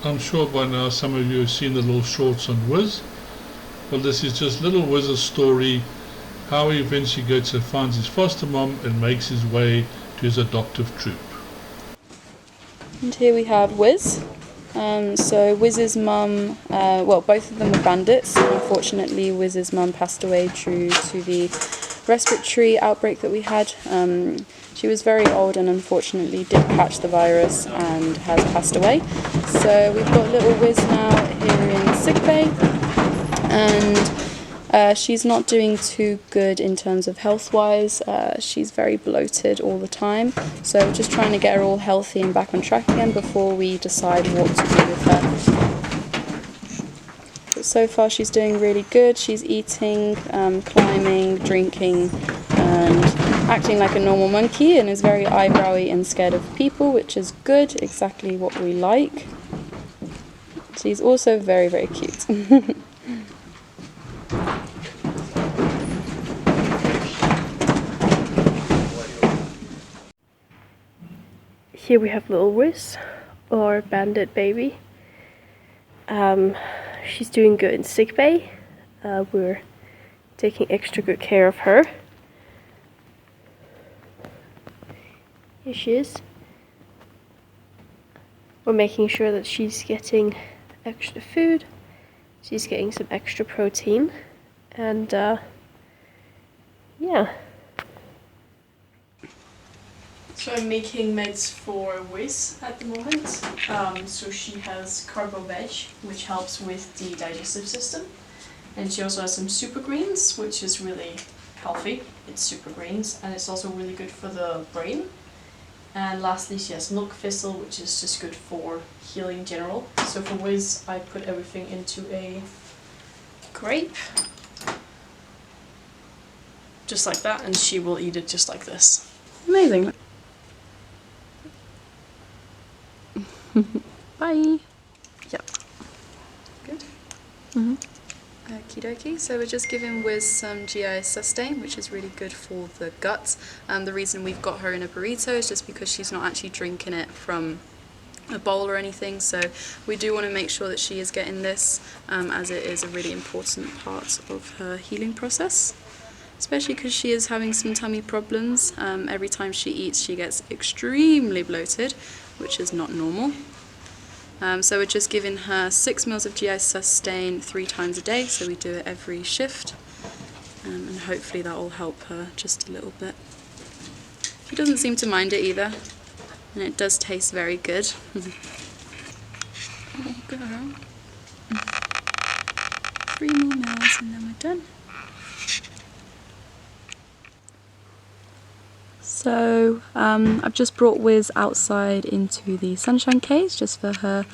I'm sure by now some of you have seen the little shorts on Whiz. Well, this is just little Whiz's story, how he eventually goes and finds his foster mom and makes his way to his adoptive troop. And here we have Whiz. So Whiz's mum, well, both of them were bandits. Unfortunately, Whiz's mum passed away due to the respiratory outbreak that we had. She was very old and unfortunately did catch the virus and has passed away. So we've got little Whiz now here in sickbay, and she's not doing too good in terms of health-wise. She's very bloated all the time. So we're just trying to get her all healthy and back on track again before we decide what to do with her. But so far she's doing really good. She's eating, climbing, drinking, and acting like a normal monkey, and is very eyebrowy and scared of people, which is good, exactly what we like. She's also very, very cute. Here we have little Whiz, or bandit baby. She's doing good in sickbay. We're taking extra good care of her. Here she is. We're making sure that she's getting extra food. She's getting some extra protein. And yeah. So I'm making meds for Whiz at the moment. So she has carbo-veg, which helps with the digestive system. And she also has some super greens, which is really healthy. It's super greens, and it's also really good for the brain. And lastly, she has milk thistle, which is just good for healing in general. So for Whiz, I put everything into a grape, just like that, and she will eat it just like this. Amazing. Bye. Yep. Good. Okie dokie. So we're just giving Whiz some GI sustain, which is really good for the guts. The reason we've got her in a burrito is just because she's not actually drinking it from a bowl or anything. So we do want to make sure that she is getting this, as it is a really important part of her healing process. Especially because she is having some tummy problems. Every time she eats, she gets extremely bloated, which is not normal. So we're just giving her 6 meals of GI sustain 3 times a day, so we do it every shift, and hopefully that will help her just a little bit. She doesn't seem to mind it either, and it does taste very good. Oh, girl. 3 more meals and then we're done. So I've just brought Whiz outside into the sunshine cage just for her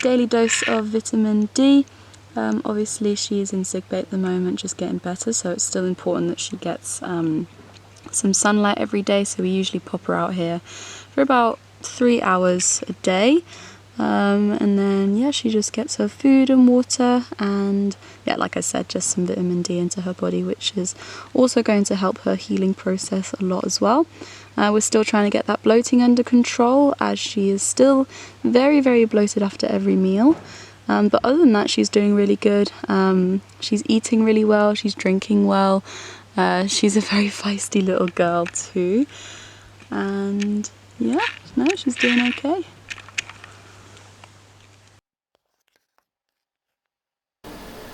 daily dose of vitamin D. Obviously she's in sickbay at the moment, just getting better, so it's still important that she gets some sunlight every day. So we usually pop her out here for about 3 hours a day. And then yeah, she just gets her food and water, and yeah, like I said, just some vitamin D into her body, which is also going to help her healing process a lot as well. We're still trying to get that bloating under control, as she is still very, very bloated after every meal. But other than that, she's doing really good. She's eating really well, she's drinking well. She's a very feisty little girl too. And yeah, no, she's doing okay.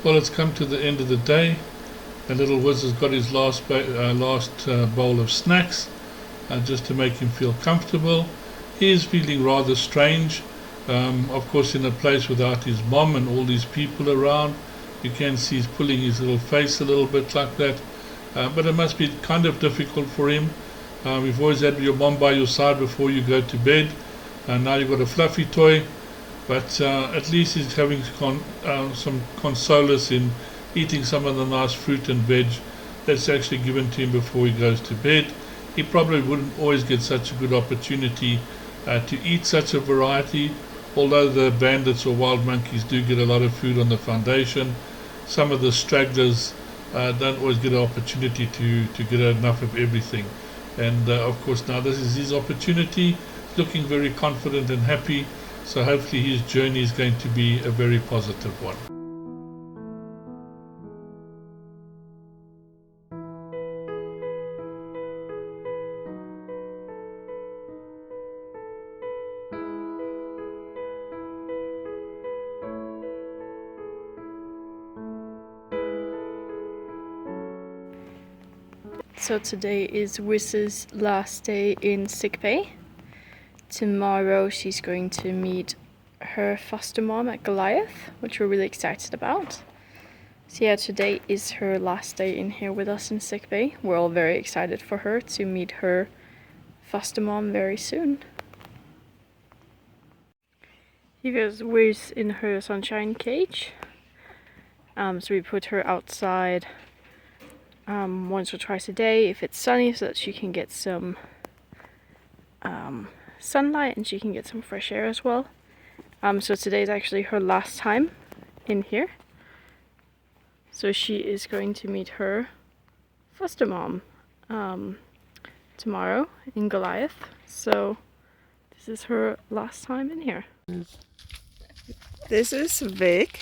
Well, it's come to the end of the day. The little Whiz has got his last bowl of snacks, just to make him feel comfortable. He is feeling rather strange, of course in a place without his mom and all these people around. You can see he's pulling his little face a little bit like that, but it must be kind of difficult for him. You've always had your mom by your side before you go to bed, and now you've got a fluffy toy. But at least he's having some solace in eating some of the nice fruit and veg that's actually given to him before he goes to bed. He probably wouldn't always get such a good opportunity to eat such a variety, although the bandits or wild monkeys do get a lot of food on the foundation. Some of the stragglers don't always get an opportunity to get enough of everything. And of course now this is his opportunity, looking very confident and happy. So hopefully his journey is going to be a very positive one. So today is Whiz's last day in sickbay. Tomorrow she's going to meet her foster mom at Goliath, which we're really excited about. So yeah, today is her last day in here with us in sickbay. We're all very excited for her to meet her foster mom very soon. Here's Whiz in her sunshine cage. So we put her outside once or twice a day if it's sunny, so that she can get some sunlight and she can get some fresh air as well. So today is actually her last time in here. So she is going to meet her foster mom tomorrow in Goliath. So this is her last time in here. This is Vic.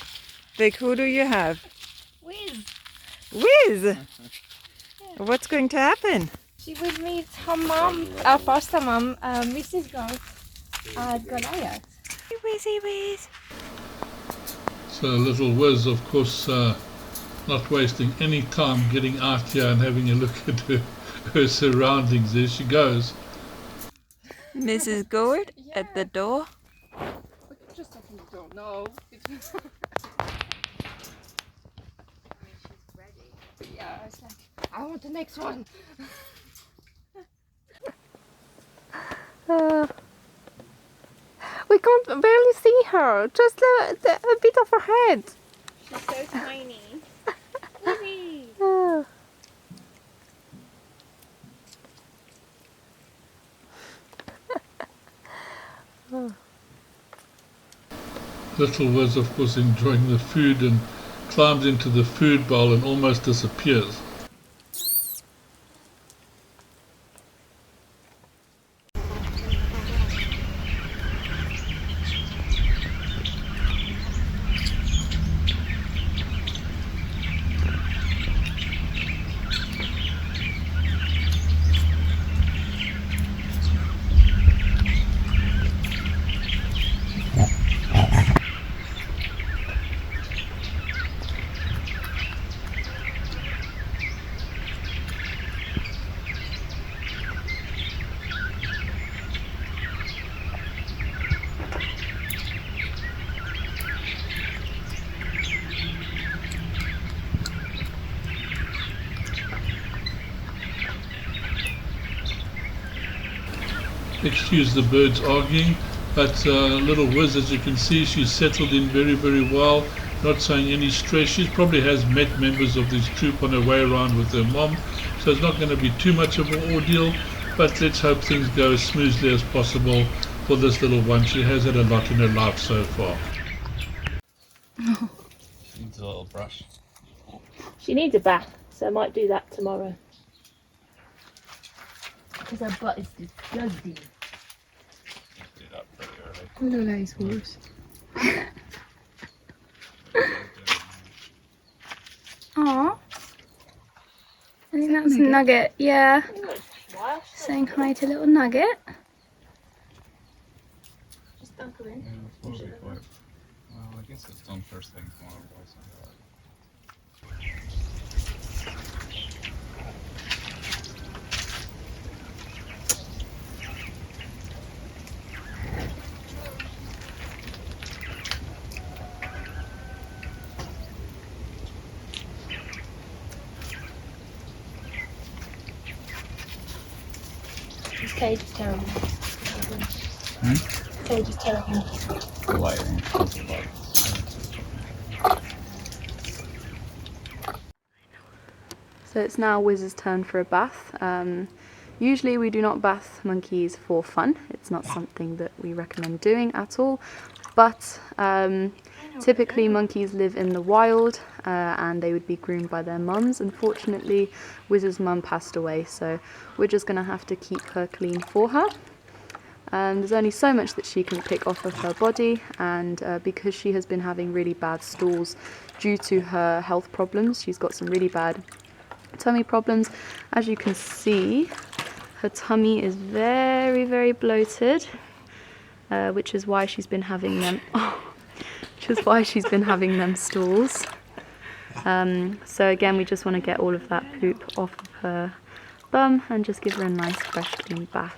Vic, who do you have? Whiz. Whiz! What's going to happen? She will meet her mom, our foster mom, Mrs. Goth, at Goliath. Whizzy Whiz! So little Whiz, of course, not wasting any time getting out here and having a look at her surroundings. There she goes. Mrs. Gord at the door. Just open the door. No. She's ready. Yeah, it's like, I want the next one. We can't barely see her. Just a bit of her head. She's so tiny. Wee. Little Whiz, of course, enjoying the food and climbs into the food bowl and almost disappears. Excuse the birds arguing, but little Whiz, as you can see, she's settled in very, very well, not showing any stress. She probably has met members of this troop on her way around with her mom, so it's not going to be too much of an ordeal, but let's hope things go as smoothly as possible for this little one. She has had a lot in her life so far. She needs a little brush. She needs a bath, so I might do that tomorrow. Because her butt is disgusting. Do that pretty early. Look at his horse. Aww. I think that's Nugget, yeah. Saying hi to little Nugget. Just dunk her in. Yeah, it's probably quite. Well, I guess it's done first thing tomorrow. This cage is terrible. This cage is terrible. The lighting. The light. So it's now Wiz's turn for a bath. Usually we do not bath monkeys for fun. It's not something that we recommend doing at all. But typically monkeys live in the wild and they would be groomed by their mums. Unfortunately, Wiz's mum passed away, so we're just going to have to keep her clean for her. and there's only so much that she can pick off of her body, and because she has been having really bad stools due to her health problems, she's got some really bad tummy problems. As you can see, her tummy is very, very bloated, which is why she's been having them stools. So again, we just want to get all of that poop off of her bum and just give her a nice fresh clean bath.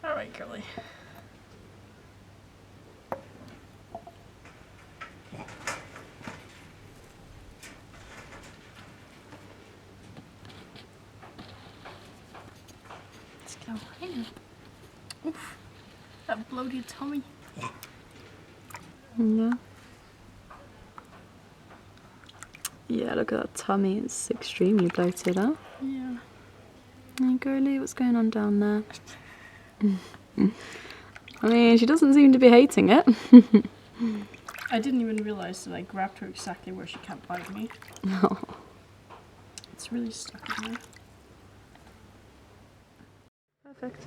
Alright, girly. Let's go in. Oof, that bloated tummy. Yeah. Yeah, look at that tummy, it's extremely bloated, huh? Yeah. Hey girly, what's going on down there? I mean, she doesn't seem to be hating it. I didn't even realize that I grabbed her exactly where she kept biting me. No. It's really stuck in there. Perfect.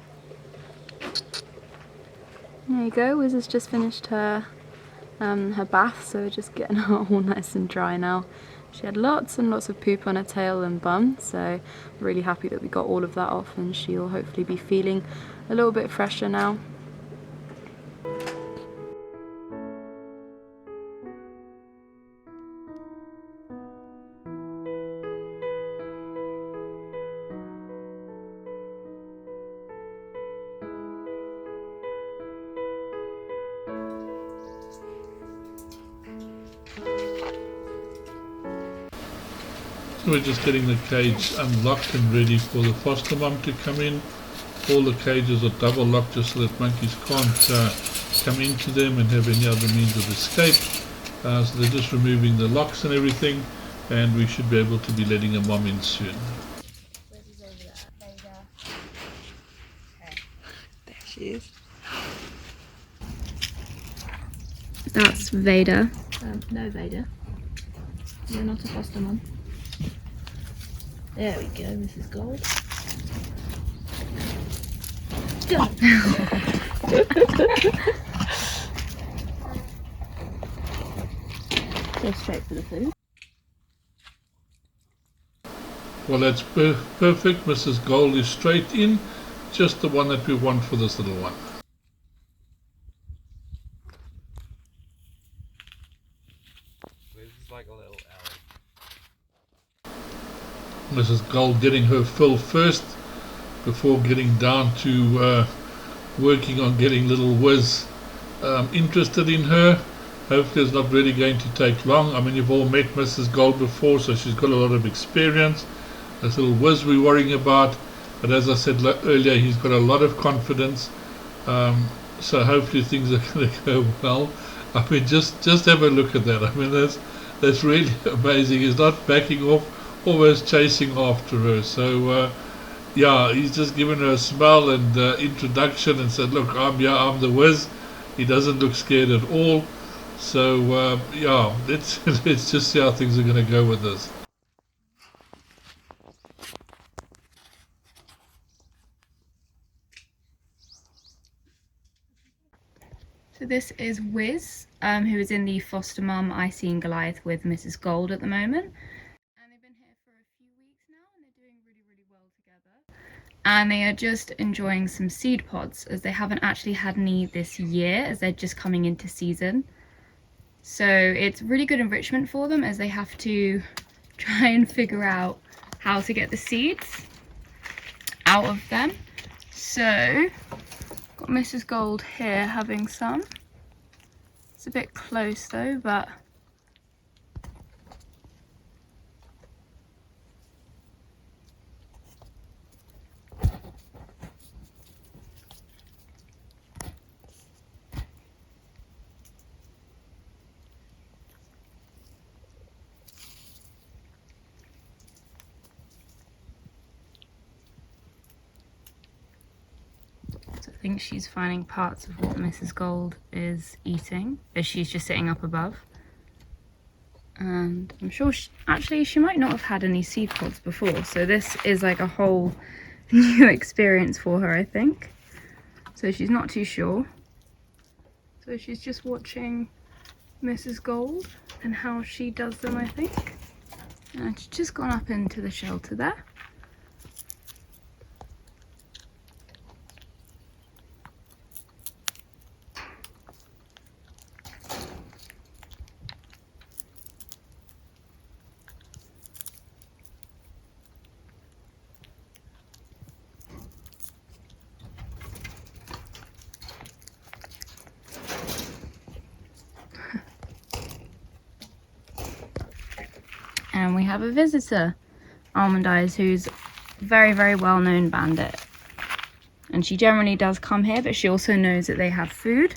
There you go, Wiz has just finished her bath, so we're just getting her all nice and dry now. She had lots and lots of poop on her tail and bum, so I'm really happy that we got all of that off, and she'll hopefully be feeling a little bit fresher now. So we're just getting the cage unlocked and ready for the foster mum to come in. All the cages are double locked just so that monkeys can't come into them and have any other means of escape. So they're just removing the locks and everything, and we should be able to be letting a mum in soon. There she is. That's Vader. No, Vader. You're not a foster mum. There we go, Mrs. Gold. Go straight for the food. Well, that's perfect. Mrs. Gold is straight in, just the one that we want for this little one. This is like a little alley. Mrs. Gold getting her fill first before getting down to working on getting little Whiz interested in her. Hopefully it's not really going to take long. I mean, you've all met Mrs. Gold before, so she's got a lot of experience. This little Whiz we're worrying about, but as I said earlier, he's got a lot of confidence, so hopefully things are going to go well. I mean, just have a look at that. I mean, that's really amazing. He's not backing off, almost chasing after her. So yeah, he's just given her a smile and introduction and said, look, I'm the Whiz. He doesn't look scared at all. So yeah, let's just see how things are going to go with this. So this is Whiz, who is in the foster mum Icy and Goliath with Mrs. Gold at the moment. And they've been here for a few weeks now and they're doing really, really well together. And they are just enjoying some seed pods as they haven't actually had any this year as they're just coming into season. So it's really good enrichment for them as they have to try and figure out how to get the seeds out of them. So got Mrs. Gold here having some. It's a bit close though, but I think she's finding parts of what Mrs. Gold is eating as she's just sitting up above. And I'm sure she might not have had any seed pods before, so this is like a whole new experience for her, I think. So she's not too sure. So she's just watching Mrs. Gold and how she does them, I think. And she's just gone up into the shelter there. And we have a visitor, Almond Eyes, who's a very, very well-known bandit. And she generally does come here, but she also knows that they have food.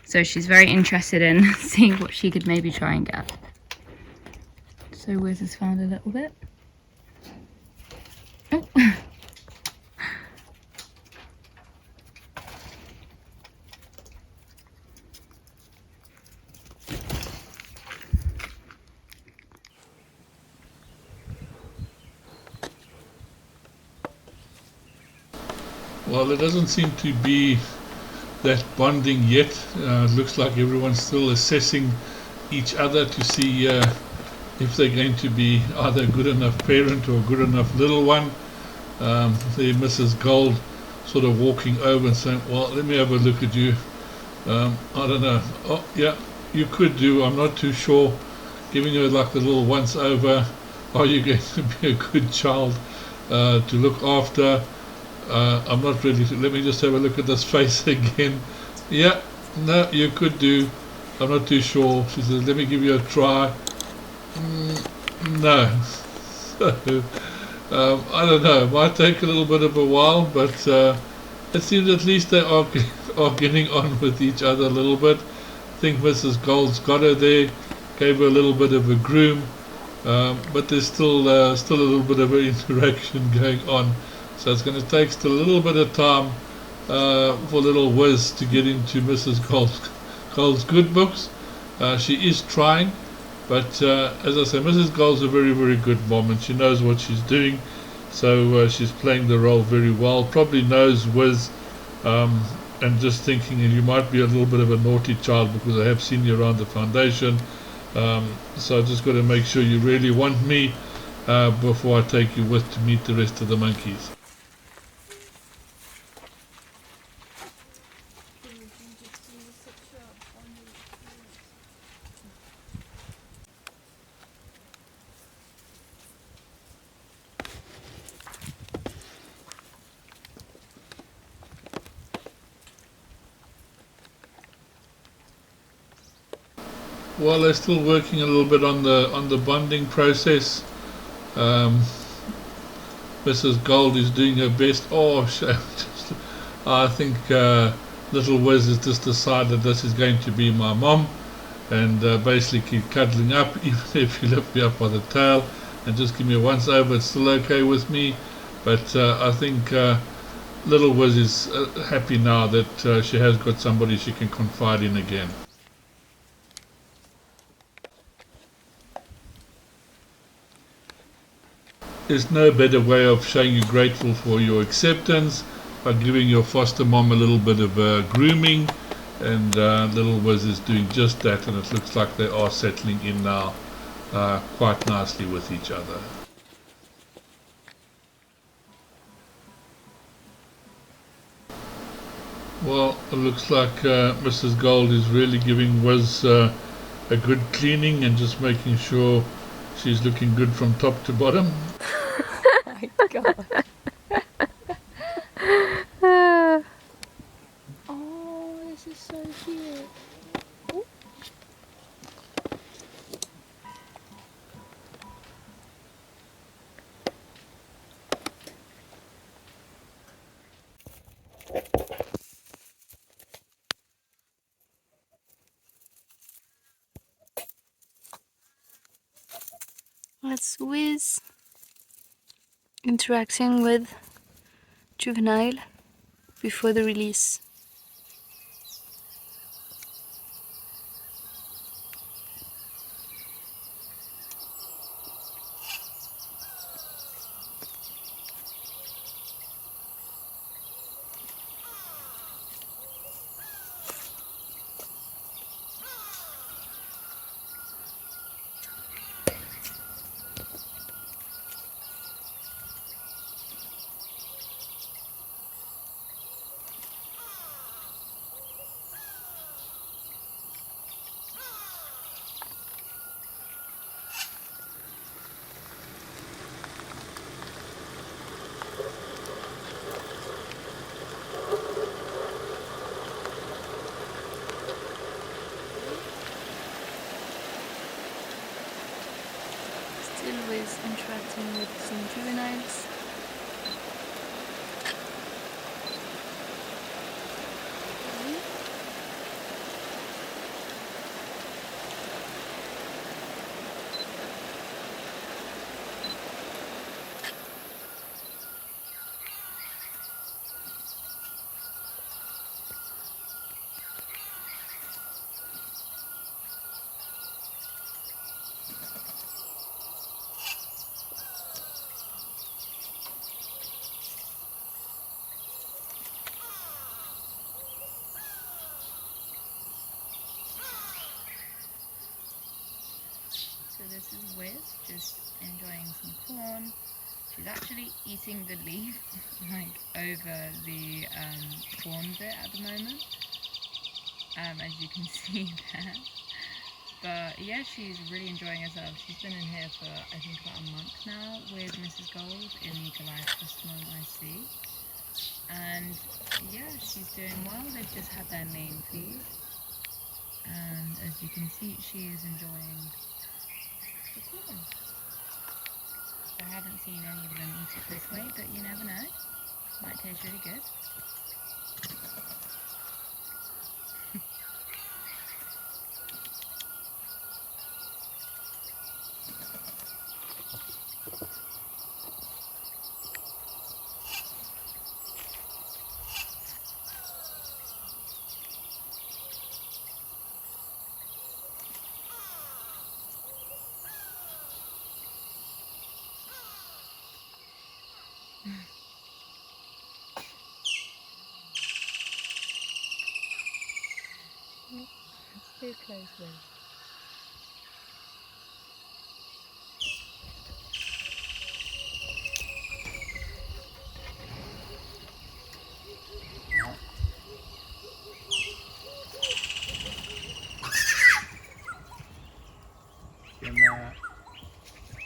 So she's very interested in seeing what she could maybe try and get. So Whiz has found a little bit. Oh. Well, there doesn't seem to be that bonding yet. It looks like everyone's still assessing each other to see if they're going to be either a good enough parent or a good enough little one. There Mrs. Gold sort of walking over and saying, well, let me have a look at you. I don't know. Oh, yeah, you could do. I'm not too sure. Giving her like a little once over. Are you going to be a good child to look after? I'm not really. Let me just have a look at this face again. Yeah, no, you could do. I'm not too sure. She says, let me give you a try. No. So, I don't know. It might take a little bit of a while, but it seems at least they are getting on with each other a little bit. I think Mrs. Gold's got her there, gave her a little bit of a groom, but there's still a little bit of an interaction going on. So it's going to take still a little bit of time for little Whiz to get into Mrs. Gold's good books. She is trying, but as I say, Mrs. Gold's a very, very good mom, and she knows what she's doing. So she's playing the role very well. Probably knows Whiz, and just thinking, you might be a little bit of a naughty child because I have seen you around the foundation. So I just got to make sure you really want me before I take you with to meet the rest of the monkeys. Well, they're still working a little bit on the bonding process. Mrs. Gold is doing her best. Oh, I think little Whiz has just decided this is going to be my mom, and basically keep cuddling up, even if you lift me up by the tail and just give me a once over. It's still okay with me, but I think little Whiz is happy now that she has got somebody she can confide in again. There's no better way of showing you're grateful for your acceptance by giving your foster mom a little bit of grooming, and little Whiz is doing just that, and it looks like they are settling in now quite nicely with each other. Well, it looks like Mrs. Gold is really giving Whiz a good cleaning and just making sure she's looking good from top to bottom. Oh my god. Oh, this is so cute. Ooh. That's Whiz interacting with juvenile before the release. Still Whiz interacting with some juveniles. So this is Whiz, just enjoying some corn. She's actually eating the leaf, like over the corn bit at the moment, as you can see there. But yeah, she's really enjoying herself. She's been in here for I think about a month now with Mrs. Gold in the Goliath Foster Mum IC. And yeah, she's doing well. They've just had their main feed. And as you can see, she is enjoying the corn. I haven't seen any of them eat it this way, but you never know. Might taste really good. Too close, Whiz.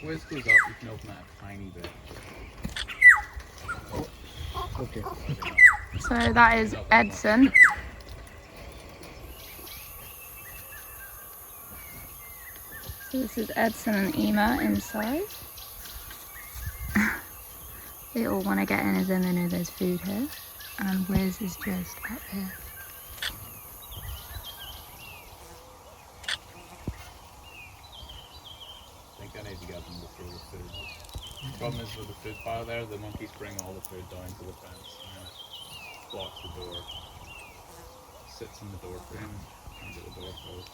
Whiz goes up, you can open that a tiny bit. Oh, okay. So that is Edson. So this is Edson and Ema inside. They all want to get in as in they know there's food here. And Whiz is just up here. I think I need to get them to throw the food. The problem is with the food pile there, the monkeys bring all the food down to the fence and it blocks the door. Sits in the door frame and get the door closed.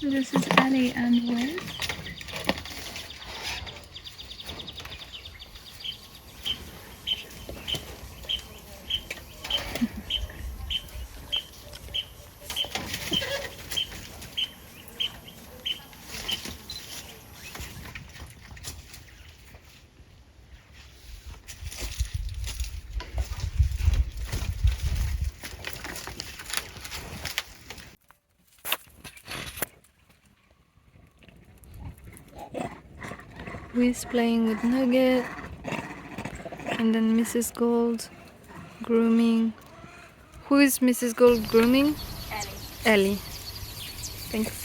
So this is Ellie and Whiz. Whiz playing with Nugget, and then Mrs. Gold grooming. Who is Mrs. Gold grooming? Ellie. Ellie. Thanks.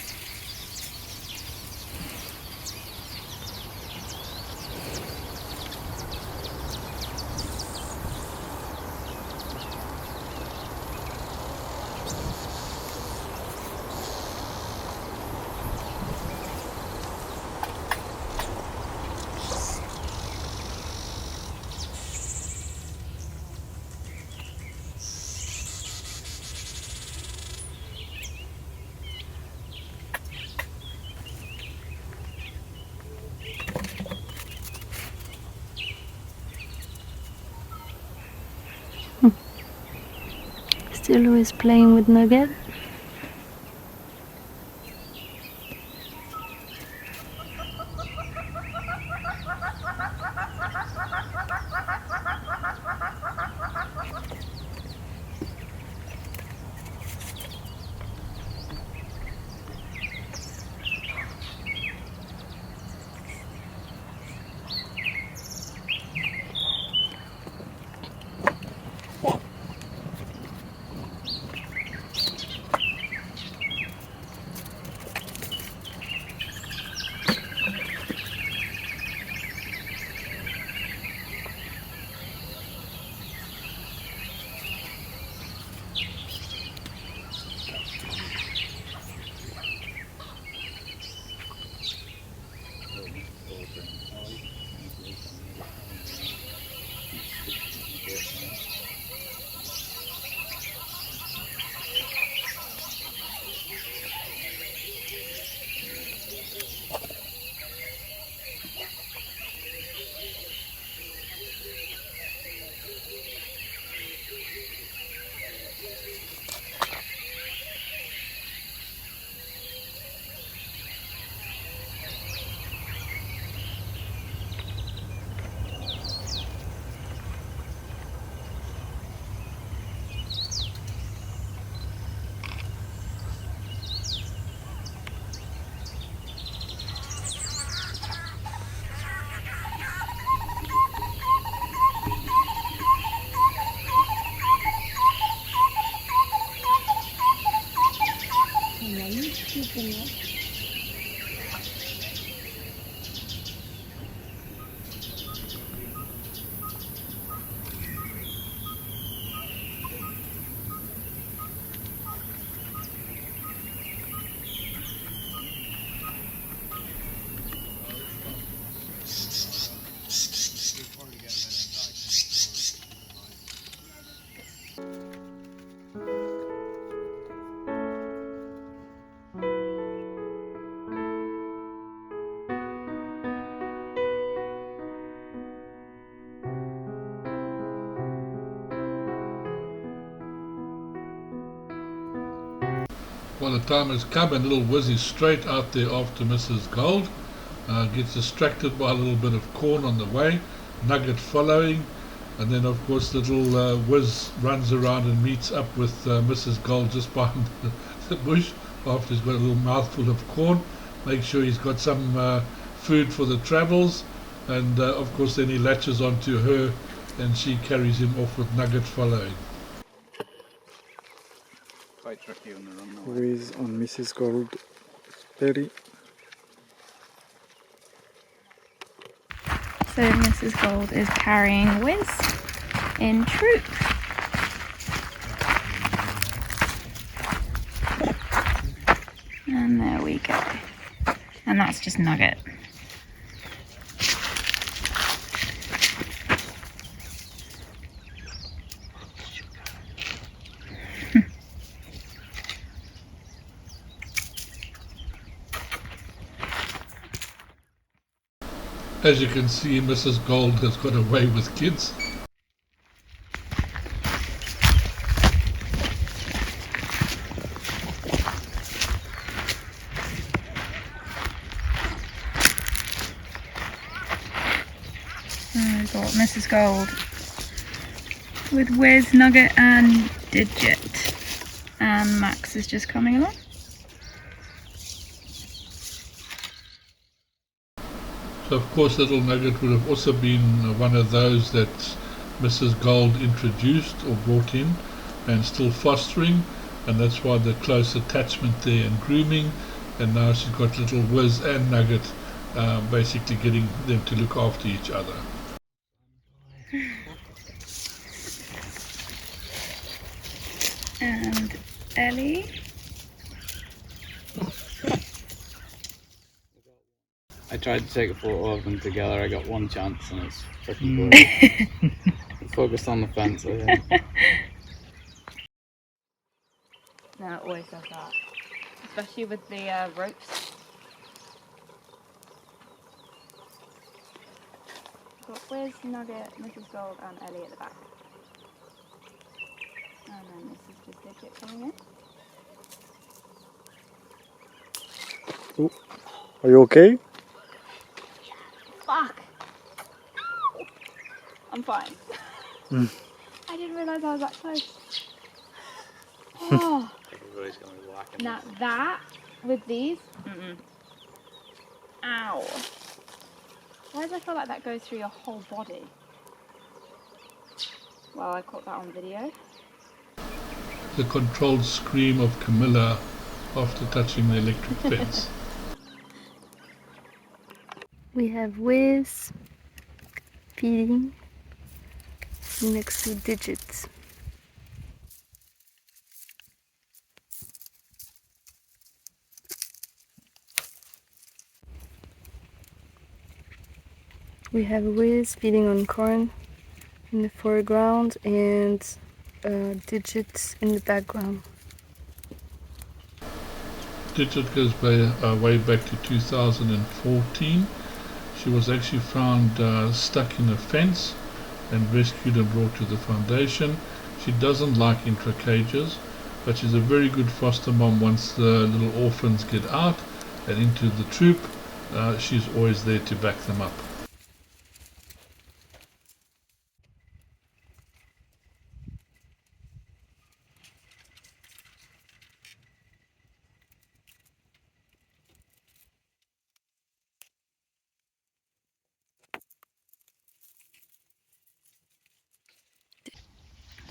Still Whiz playing with Nugget. Well, the time has come and little Whiz is straight out there after Mrs. Gold. Gets distracted by a little bit of corn on the way, Nugget following, and then of course little Whiz runs around and meets up with Mrs. Gold just behind the bush after he's got a little mouthful of corn. Make sure he's got some food for the travels, and of course then he latches onto her and she carries him off with Nugget following. Quite tricky on the run though. Whiz on Mrs. Gold belly. So Mrs. Gold is carrying Whiz in troop. And there we go. And that's just Nugget. As you can see, Mrs. Gold has got away with kids. And we've got Mrs. Gold with Whiz, Nugget and Digit. And Max is just coming along. So of course little Nugget would have also been one of those that Mrs. Gold introduced or brought in and still fostering, and that's why the close attachment there and grooming, and now she's got little Whiz and Nugget basically getting them to look after each other. And Ellie. I tried to take a photo of them together. I got one chance and it's freaking boring. Focused on the fence, I think. No, it always does that. Especially with the ropes. Got Whiz, Nugget, Mrs. Gold and Ellie at the back. And then this is just Digit coming in. Oh, are you okay? Fuck! I'm fine. I didn't realise I was that close. Oh. Everybody's gonna be whacking. Now that, with these, ow. Why does I feel like that goes through your whole body? Well, I caught that on video. The controlled scream of Camilla after touching the electric fence. We have Whiz feeding next to Digit. We have Whiz feeding on corn in the foreground and Digit in the background. Digit goes way back to 2014. She was actually found stuck in a fence and rescued and brought to the foundation. She doesn't like intra-cages, but she's a very good foster mom once the little orphans get out and into the troop. She's always there to back them up.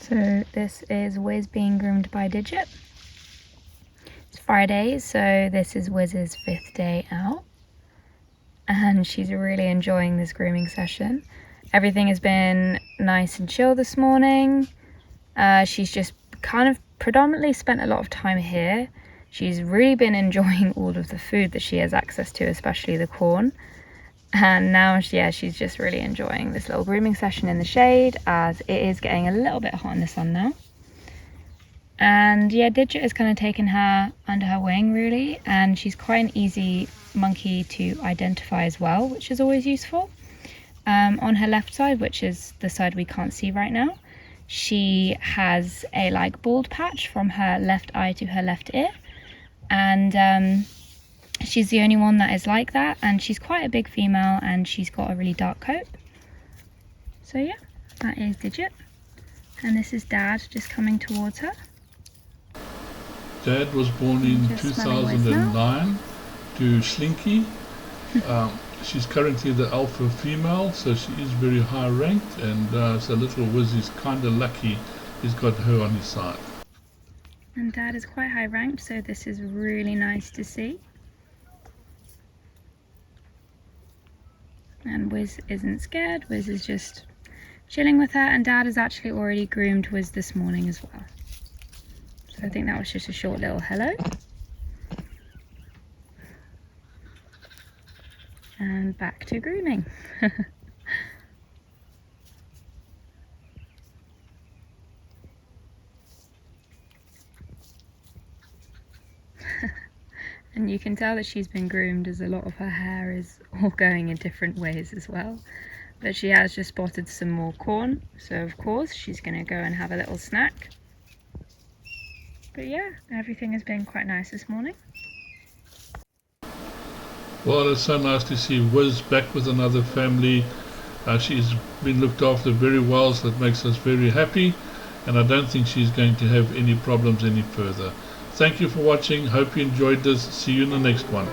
So this is Whiz being groomed by Digit. It's Friday, so this is Whiz's 5th day out. And she's really enjoying this grooming session. Everything has been nice and chill this morning. She's just kind of predominantly spent a lot of time here. She's really been enjoying all of the food that she has access to, especially the corn. And now, yeah, she's just really enjoying this little grooming session in the shade, as it is getting a little bit hot in the sun now. And yeah, Digit has kind of taken her under her wing, really, and she's quite an easy monkey to identify as well, which is always useful. On her left side, which is the side we can't see right now, she has a bald patch from her left eye to her left ear, and she's the only one that is like that, and she's quite a big female, and she's got a really dark coat. So yeah, that is Digit, and this is Dad just coming towards her. Dad was born in 2009 to Slinky. She's currently the alpha female, so she is very high ranked, and so little Whiz is kind of lucky he's got her on his side. And Dad is quite high ranked, so this is really nice to see. And Whiz isn't scared, Whiz is just chilling with her, and Dad has actually already groomed Whiz this morning as well. So I think that was just a short little hello. And back to grooming. And you can tell that she's been groomed, as a lot of her hair is all going in different ways as well. But she has just spotted some more corn, so of course she's going to go and have a little snack. But yeah, everything has been quite nice this morning. Well, it's so nice to see Whiz back with another family. She's been looked after very well, so that makes us very happy, and I don't think she's going to have any problems any further. Thank you for watching. Hope you enjoyed this. See you in the next one.